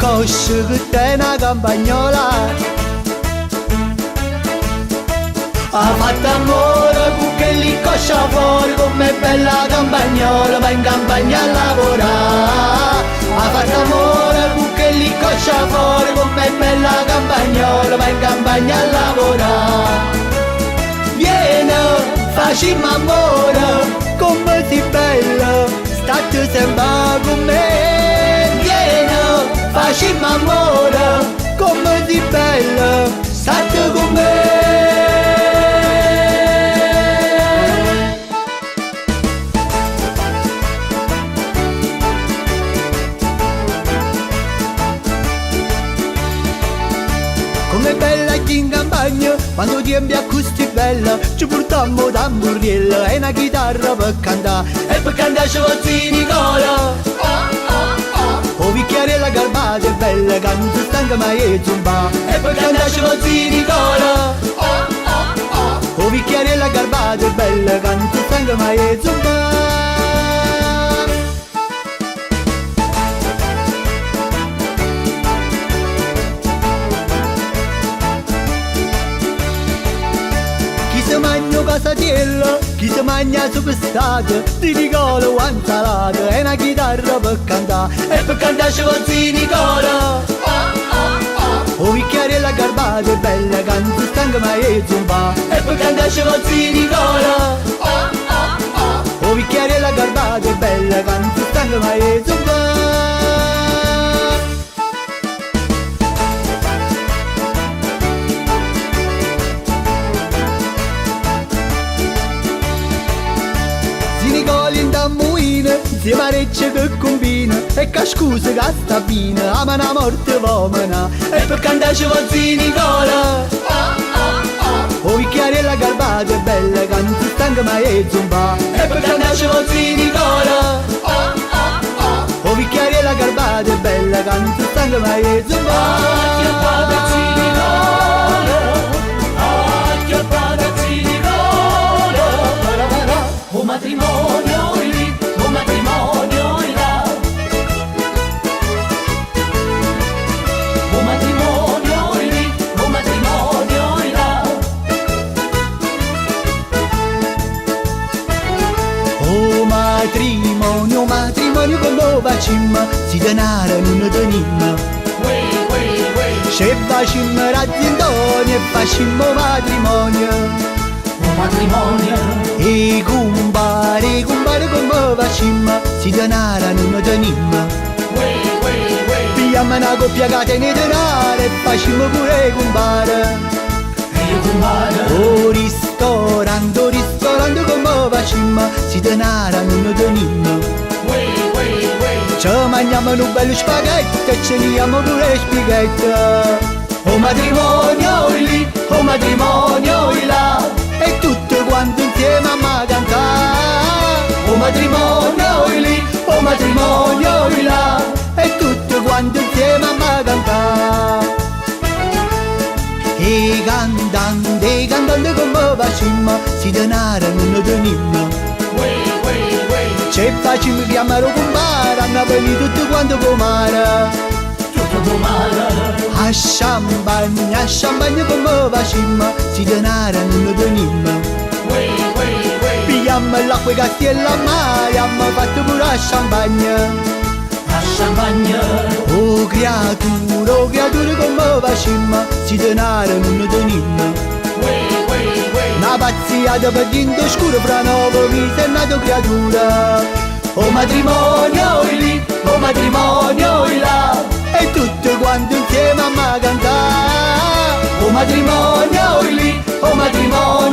cosce che te una campagnola. Ha fatto amore con che li coscia fuori, come bella campagnola, va in campagna a lavorare. Ha fatto amore con che li coscia fuori, come bella campagnola, va in campagna a lavorare. Vieni, facciamo amore, come si bella, state sempre con me. Vieni, facciamo amore, come si bella, state con me. Come bella in campagna, quando tempi a così bella, ci portammo tamburiella e una chitarra per cantare. E per cantare ci vuole Nicola. O bicchiarella garbata è bella, canto stanca ma è zumba. E per cantare ci vuole Nicola. O bicchiarella garbata è bella, canto stanca ma è zumba. Chi si mangia casatiello, chi si mangia superstate, di Nicola o insalata, e una chitarra per cantare. E per cantare ci vuole Nicola. O bicchiarella garbata è bella, canto stanca ma è zumba. E per cantare ci vuole Nicola. O bicchiarella garbata è bella, canto stanca ma è zumba. Nicoli in tammuina, si mareccia che combina, e che scusa che sta bina, ama una morte vomana. E per cantare ci vuole Nicola. O bicchiarella garbata è bella, canto stanca ma è zumba. E per cantare ci vuole Nicola. O bicchiarella garbata è bella, canto stanca ma è zumba. O matrimonio lì, o matrimonio là. O matrimonio lì, o matrimonio là. O matrimonio, matrimonio con lo facciamo, si denaro non tenim. Se facciamo razzindoni e facciamo matrimonio. Matrimonio E compare come facciamo, si denaro non tenim. Pigliamo una coppia che tiene denaro e facciamo pure compare. O ristorante come facciamo, si denaro non tenim. Ci mangiamo un bello spaghetto e ce ne diamo pure spaghetto. O matrimonio lì, o matrimonio là, e tutti quanti insieme a cantare. O matrimonio lì, o matrimonio là, e tutti quanti insieme a cantare. E cantando come facciamo, si denaro non tenim. Ce facciamo chiamare compare, hanno venito tutti quanti comare. A champagne come facciamo, si denaro non tenim. Pigliamo l'acqua che stiella a mare, abbiamo fatto pure a champagne. A champagne. Oh creatura come facciamo, si denaro non tenim. Una pazziata per dentro scuro, fra 9 mesi è nato creatura. O matrimonio lì, o matrimonio là, e tutti quanti insieme a cantare. O matrimonio lì, o matrimonio